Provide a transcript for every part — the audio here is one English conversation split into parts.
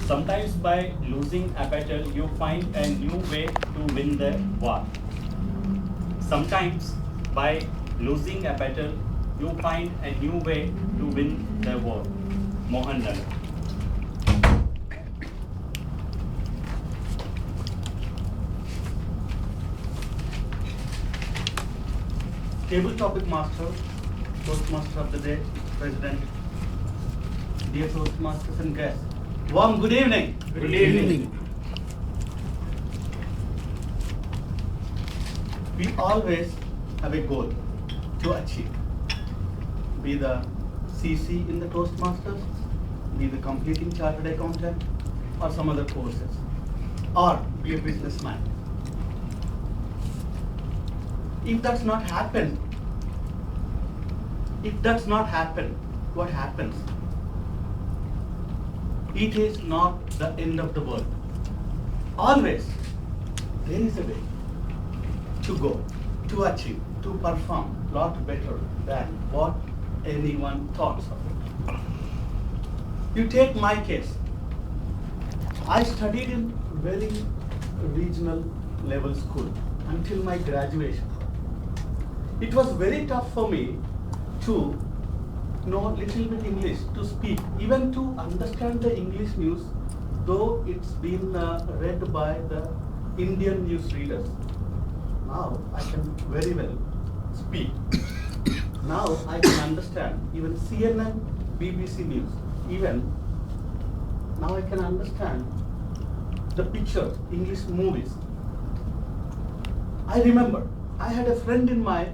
Sometimes by losing a battle, you find a new way to win the war. Sometimes by losing a battle, you find a new way to win the war. Mohan Lal. Table topic master, Toastmaster of the day, President, dear Toastmasters and guests. Warm good evening. Good evening. We always have a goal to achieve. Be the CC in the Toastmasters, be the completing chartered accountant, or some other courses, or be a businessman. If that's not happen, what happens? It is not the end of the world. Always, there is a way to go, to achieve, to perform lot better than what anyone thought of it. You take my case. I studied in very regional level school until my graduation. It was very tough for me to know little bit English, to speak, even to understand the English news, though it's been read by the Indian news readers. Now I can very well speak. Now I can understand even CNN, BBC news. Even now I can understand the pictures, English movies. I remember I had a friend in my,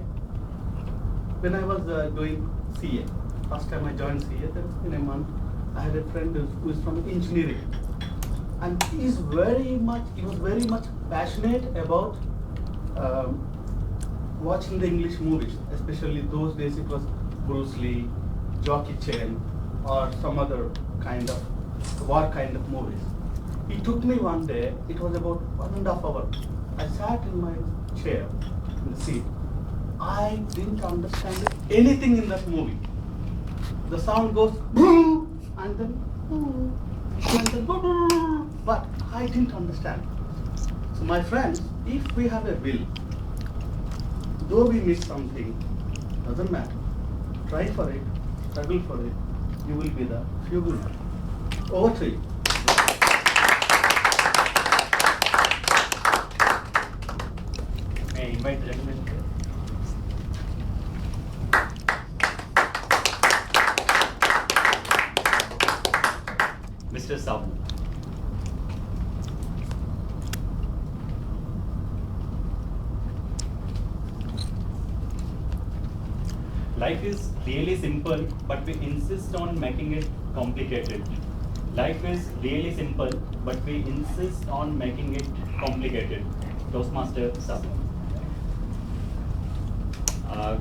when I was doing CA. First time I joined CA, then in a month, I had a friend who is from engineering. And he was very much passionate about watching the English movies, especially those days it was Bruce Lee, Jackie Chan, or some other kind of war kind of movies. He took me one day, it was about 1.5 hours. I sat in my chair, in the seat. I didn't understand anything in that movie. The sound goes boom, and then boom, and then boom, but I didn't understand. So my friends, if we have a will, though we miss something, doesn't matter. Try for it, struggle for it, you will be the fuel. Over to you. May I invite the gentleman? Mr. Sabu. Life is really simple, but we insist on making it complicated. Life is really simple, but we insist on making it complicated. Toastmaster Sabu.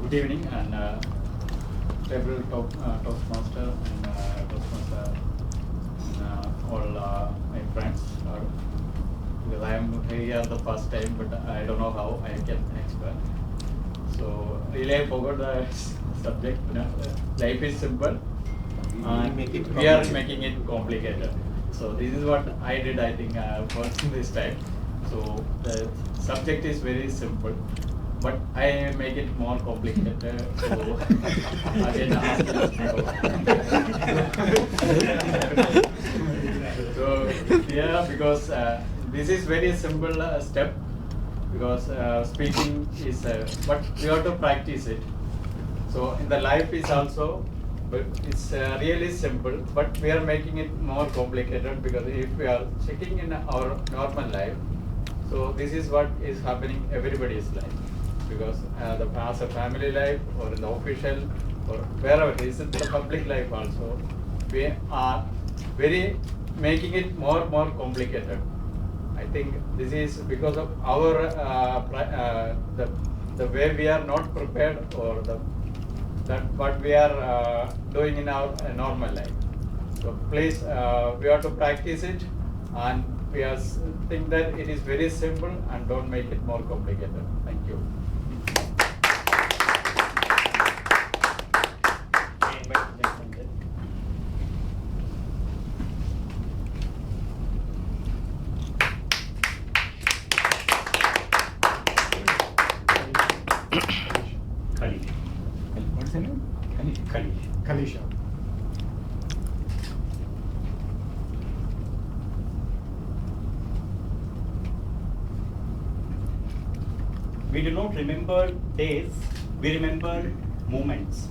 Good evening, and several Toastmaster and Toastmaster and all my friends. Because I am here the first time, but I don't know how I can explain. So really, I forgot the subject. Life is simple, and we are making it complicated. So this is what I did. I think first this time. So the subject is very simple, but I make it more complicated. So again, so yeah, because this is very simple step. Because speaking is, but we have to practice it. So in the life is also, but it's really simple, but we are making it more complicated because if we are checking in our normal life, so this is what is happening everybody's life. Because as a family life or in the official or wherever it is in the public life also, we are very making it more complicated. I think this is because of our the way we are not prepared or that what we are doing in our normal life. So please, we have to practice it, and we are think that it is very simple and don't make it more complicated. Thank you. We do not remember days, we remember moments.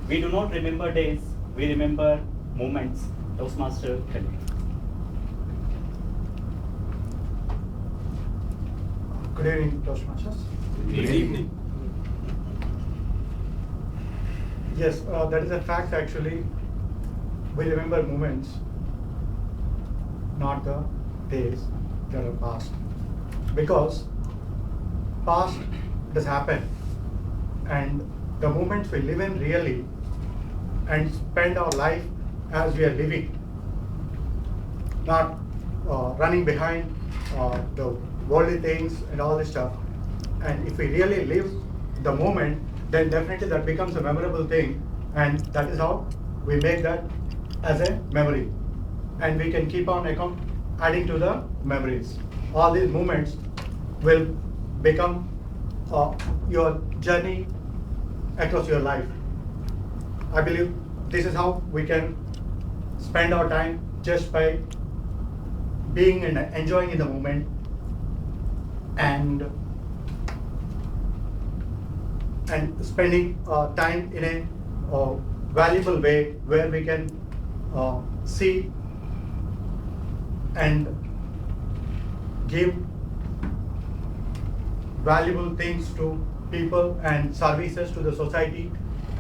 We do not remember days, we remember moments. Toastmaster, tell me. Good evening, Toastmasters. Good evening. Yes, that is a fact actually. We remember moments, not the days that are past. Because past does happen and the moments we live in really and spend our life as we are living, not running behind the worldly things and all this stuff. And if we really live the moment, then definitely that becomes a memorable thing, and that is how we make that as a memory. And we can keep on adding to the memories. All these moments will become your journey across your life. I believe this is how we can spend our time, just by being and enjoying in the moment, and spending time in a valuable way where we can see and give valuable things to people and services to the society,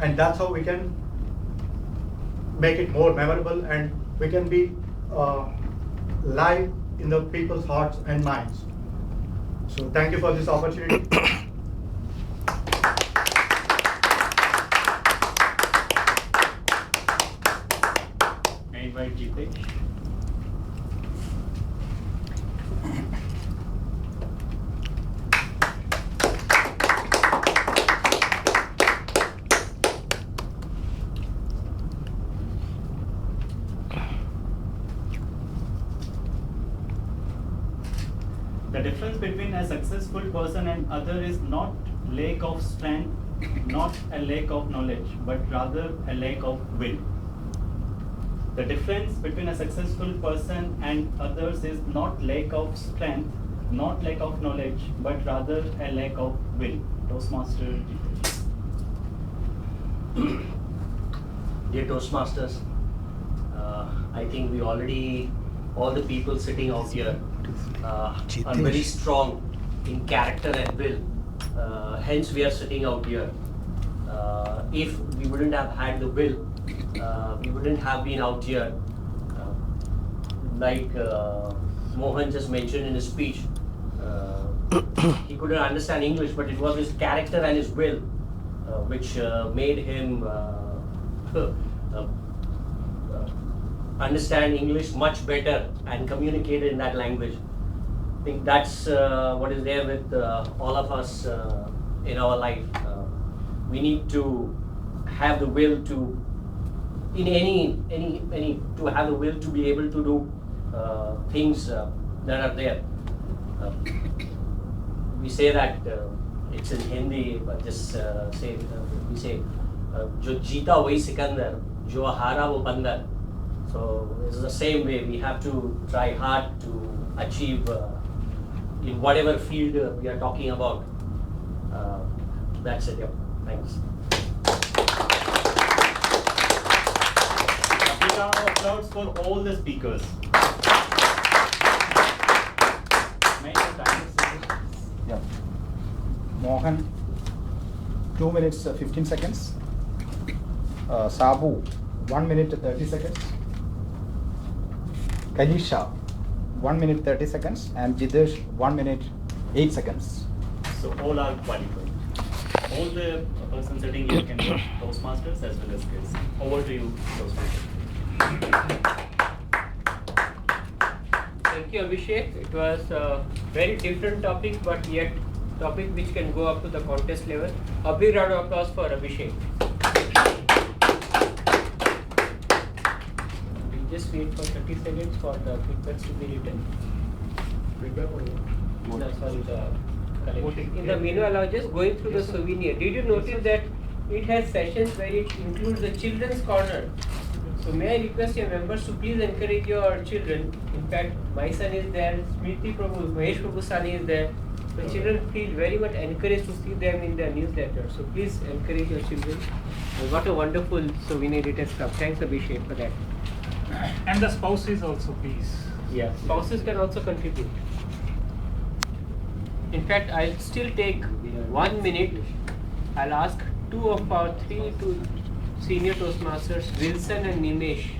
and that's how we can make it more memorable, and we can be live in the people's hearts and minds. So thank you for this opportunity. I invite Dilip. The difference between a successful person and other is not lack of strength, not a lack of knowledge, but rather a lack of will. The difference between a successful person and others is not lack of strength, not lack of knowledge, but rather a lack of will. Toastmaster. Dear Toastmasters, I think we already, all the people sitting out here are very strong in character and will. Hence we are sitting out here. If we wouldn't have had the will, we wouldn't have been out here. Like Mohan just mentioned in his speech, he couldn't understand English, but it was his character and his will which made him understand English much better and communicate in that language. I think that's what is there with all of us in our life. We need to have the will to, in any to have the will to be able to do things that are there. We say that it's in Hindi, but just say we say, "Jo jeeta wahi sikandar, jo hara wo bandar." So it's the same way. We have to try hard to achieve in whatever field we are talking about. That's it. Yep. Thanks. A big round of applause for all the speakers. Make the time decision. Yeah. Mohan, 2 minutes 15 seconds. Sabu, 1 minute 30 seconds. Kalisha, 1 minute 30 seconds. And Jidesh, 1 minute 8 seconds. So all are qualified. All the persons sitting here can be Toastmasters as well as kids. Over to you, Toastmasters. Thank you, Abhishek. It was a very different topic, but yet topic which can go up to the contest level. A big round of applause for Abhishek. We'll just wait for 30 seconds for the feedbacks to be written. Feedback or what? No, sorry, the collection. In the meanwhile, I was just going through the souvenir. Did you notice that it has sessions where it includes the children's corner? So may I request your members to please encourage your children. In fact, my son is there, Smriti Prabhu, Mahesh Prabhu Sani is there. So children feel very much encouraged to see them in their newsletter. So please encourage your children. What a wonderful souvenir it has come. Thanks Abhishek for that. And the spouses also, please. Yeah, spouses can also contribute. In fact, I'll still take 1 minute. I'll ask 2 of our 3 senior Toastmasters, Wilson and Nimesh,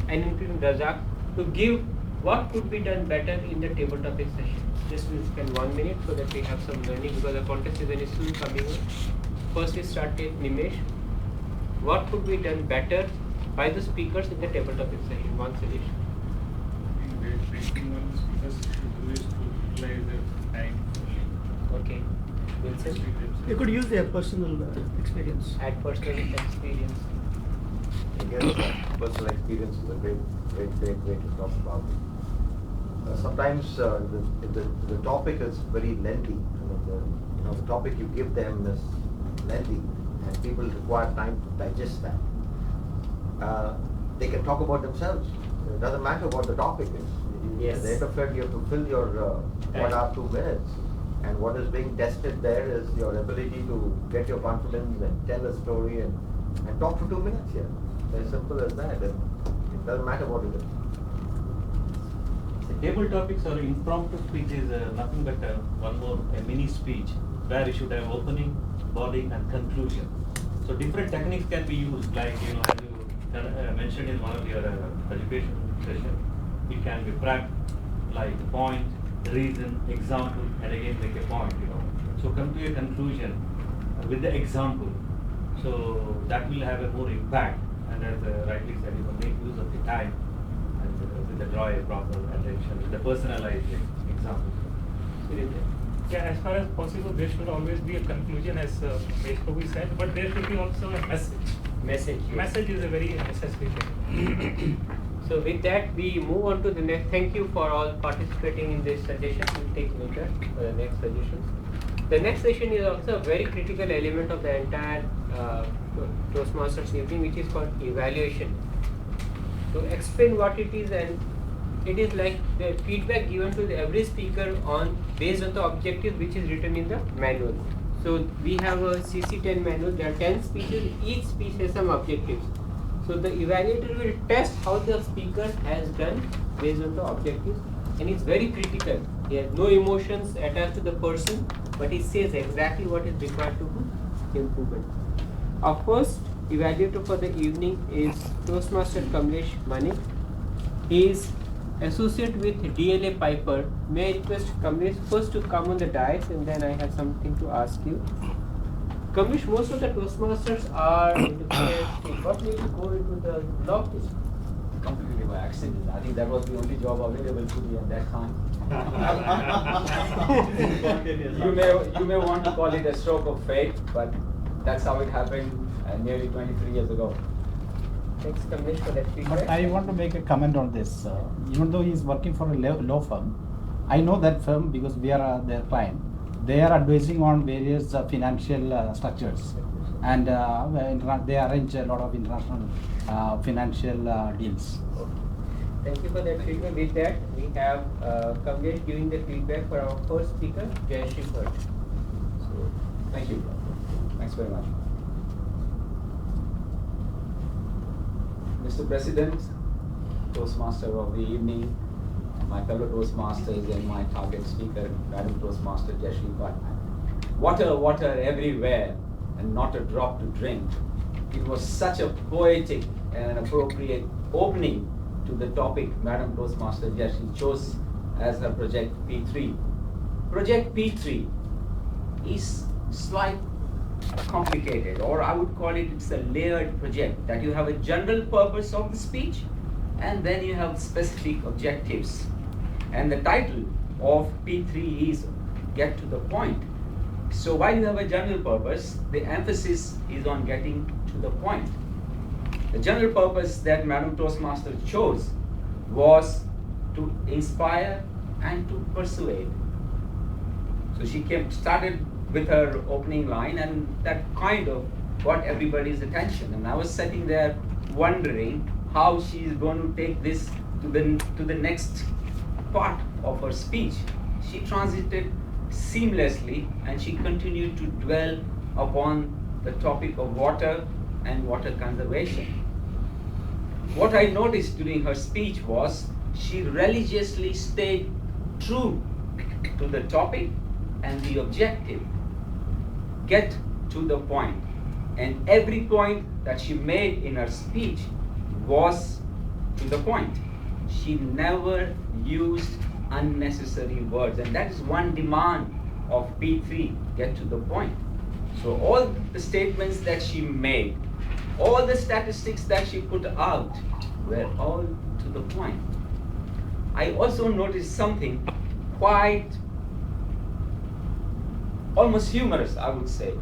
and including Razak, to give what could be done better in the table topic session. Just we'll spend 1 minute so that we have some learning, because the contest season is soon coming on. First we start with Nimesh. What could be done better by the speakers in the table topic session? One suggestion. One speakers should do is to utilize their time fully. Okay. Wilson? You could use their personal experience. Add personal experience. Again, personal experience is a great way to talk about it. Sometimes the topic is very lengthy. The topic you give them is lengthy, and people require time to digest that. They can talk about themselves. It doesn't matter what the topic is. Yes. At the end of it, you have to fill your 1 hour 2 minutes. And what is being tested there is your ability to get your confidence and tell a story and talk for 2 minutes here. As simple as that. It doesn't matter what it is. The table topics or impromptu speech is nothing but a mini speech where you should have opening, body and conclusion. So different techniques can be used, like as you mentioned in one of your education session. It can be prep, like point, reason, example, and again make a point. So come to a conclusion with the example. So that will have a more impact. And as rightly said, you can make use of the time and with the draw a proper attention, with the personalized example. Yeah, as far as possible, there should always be a conclusion, as Meshkovi said, but there should be also a message. Message. Yes. Message is a very necessary thing. So with that, we move on to the next. Thank you for all participating in this suggestion. We'll take later for the next suggestions. The next session is also a very critical element of the entire Toastmasters evening, which is called evaluation. To explain what it is, and it is like the feedback given to every speaker based on the objectives which is written in the manual. So we have a CC10 manual. There are 10 speeches. Each speech has some objectives. So the evaluator will test how the speaker has done based on the objectives, and it's very critical. He has no emotions attached to the person, but he says exactly what is required to do improvement. Our first evaluator for the evening is Toastmaster Kamlesh Manik. He is associate with DLA Piper. May I request Kamlesh first to come on the dais, and then I have something to ask you. Kamlesh, most of the Toastmasters are into what made you go into the law? Completely by accident. I think that was the only job available to me at that time. you may want to call it a stroke of fate, but that's how it happened nearly 23 years ago. Thanks, Kamlesh, for that feedback. But I want to make a comment on this. Even though he is working for a law firm, I know that firm because we are their client. They are advising on various financial structures, and they arrange a lot of international financial deals. Thank you for that feedback. With that, we have Kamlesh giving the feedback for our first speaker, Jayashree Bhatt. So, thank you. Thanks very much. Mr. President, Toastmaster of the evening, my fellow Toastmasters and my target speaker, Madam Toastmaster Jayashree Bhatt. Water everywhere and not a drop to drink. It was such a poetic and an appropriate opening to the topic Madam Toastmaster Jayashree chose as her Project P3. Project P3 is slightly complicated, or I would call it's a layered project, that you have a general purpose of the speech and then you have specific objectives. And the title of P3 is Get to the Point. So while you have a general purpose, the emphasis is on getting to the point. The general purpose that Madam Toastmaster chose was to inspire and to persuade. So she started with her opening line, and that kind of got everybody's attention. And I was sitting there wondering how she is going to take this to the next part of her speech. She transited seamlessly, and she continued to dwell upon the topic of water and water conservation. What I noticed during her speech was she religiously stayed true to the topic and the objective. Get to the point. And every point that she made in her speech was to the point. She never used unnecessary words, and that is one demand of P3, get to the point. So all the statements that she made, all the statistics that she put out were all to the point. I also noticed something quite almost humorous, I would say,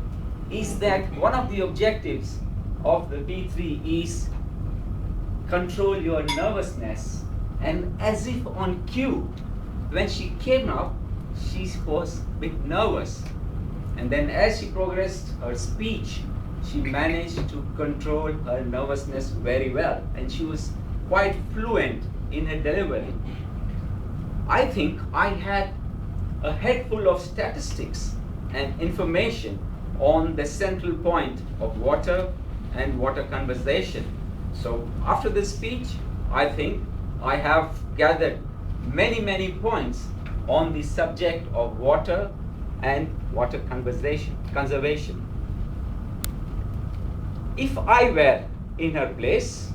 is that one of the objectives of the P3 is control your nervousness, and as if on cue, when she came up, she was a bit nervous, and then as she progressed her speech, she managed to control her nervousness very well, and she was quite fluent in her delivery. I think I had a head full of statistics and information on the central point of water and water conservation. So after this speech, I think I have gathered many points on the subject of water and water conservation. If I were in her place,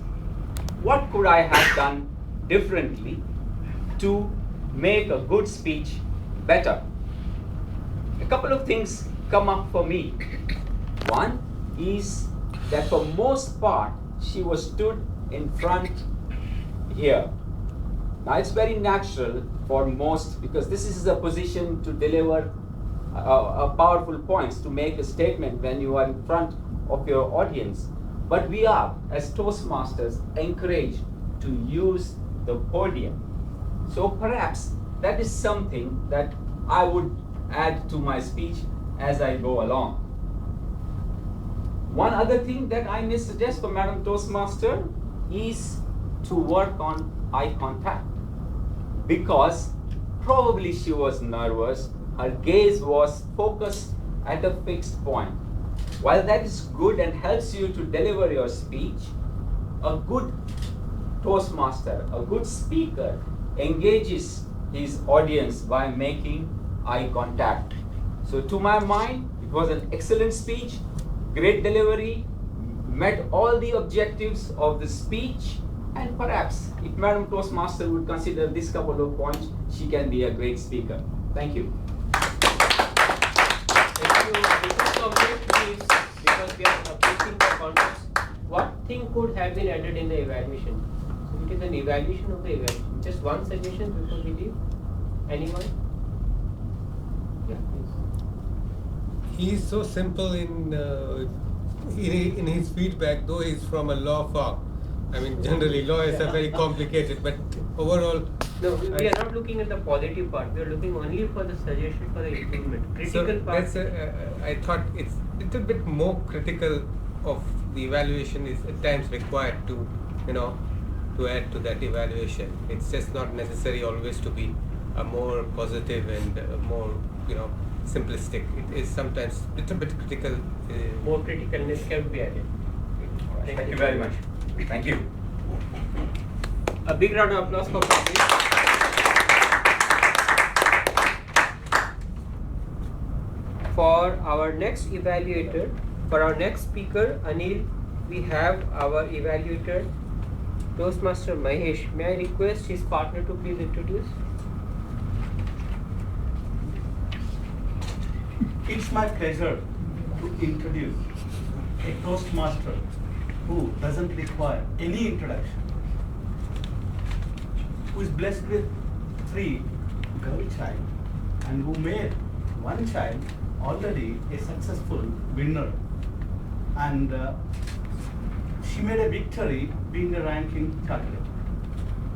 what could I have done differently to make a good speech better? A couple of things come up for me. One is that for most part, she was stood in front here. Now it's very natural for most, because this is a position to deliver powerful points, to make a statement when you are in front of your audience. But we are, as Toastmasters, encouraged to use the podium. So perhaps that is something that I would add to my speech as I go along. One other thing that I may suggest for Madam Toastmaster is to work on eye contact, because probably she was nervous, her gaze was focused at a fixed point. While that is good and helps you to deliver your speech, a good Toastmaster, a good speaker, engages his audience by making eye contact. So to my mind, it was an excellent speech, great delivery, met all the objectives of the speech, and perhaps if Madam Toastmaster would consider this couple of points, she can be a great speaker. Thank you. Thank you. Please, because we are approaching the context, what thing could have been added in the evaluation? So it is an evaluation of the evaluation. Just one suggestion before we leave. Anyone? Yeah, please. He is so simple in his feedback, though he's from a law firm. I mean, generally lawyers are very complicated, but overall. No, we are not looking at the positive part. We are looking only for the suggestion for the improvement. Critical part. I thought it's a little bit more critical of the evaluation is at times required to, to add to that evaluation. It's just not necessary always to be a more positive and more, simplistic. It is sometimes a little bit critical. More criticalness can be added. Thank you very much. Thank you. A big round of applause for Patrick. For our next evaluator, for our next speaker, Anil, we have our evaluator, Toastmaster Mahesh. May I request his partner to please introduce? It's my pleasure to introduce a Toastmaster who doesn't require any introduction, who is blessed with 3 girl child and who made one child already a successful winner, and she made a victory being a ranking target,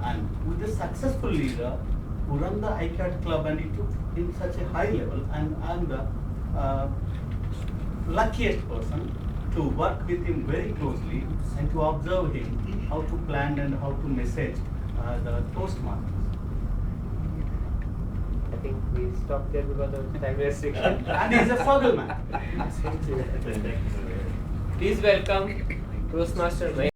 and with a successful leader who run the icat club, and he took in such a high level, and I'm the luckiest person to work with him very closely and to observe him how to plan and how to message the Toastmasters. think we stop there because of time restriction. And he's a Foggle man. Please welcome Toastmaster Jain.